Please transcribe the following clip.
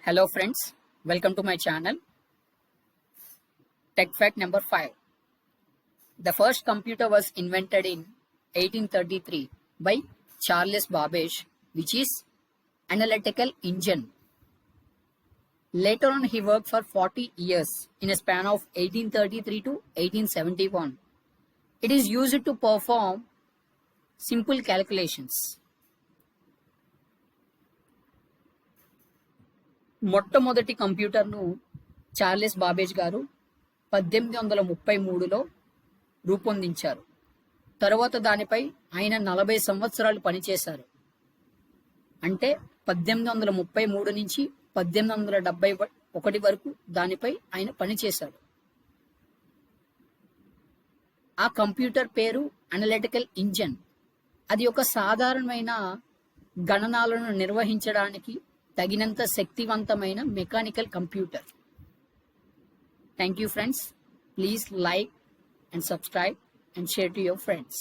Hello friends, welcome to my channel. Tech fact number 5. The first computer was invented in 1833 by Charles Babbage, which is analytical engine. Later on he worked for 40 years in a span of 1833 to 1871. It is used to perform simple calculations. మొట్టమొదటి కంప్యూటర్ను Charles Babbage గారు 1833లో రూపొందించారు. తరువాత దానిపై ఆయన 40 సంవత్సరాలు పనిచేశారు. అంటే 1833 నుంచి 1871 వరకు దానిపై ఆయన పనిచేశారు. ఆ కంప్యూటర్ పేరు అనలిటికల్ ఇంజన్. అది ఒక సాధారణమైన గణనాలను నిర్వహించడానికి తగినంత శక్తివంతమైన mechanical computer. Thank you friends. Please like and subscribe and share to your friends.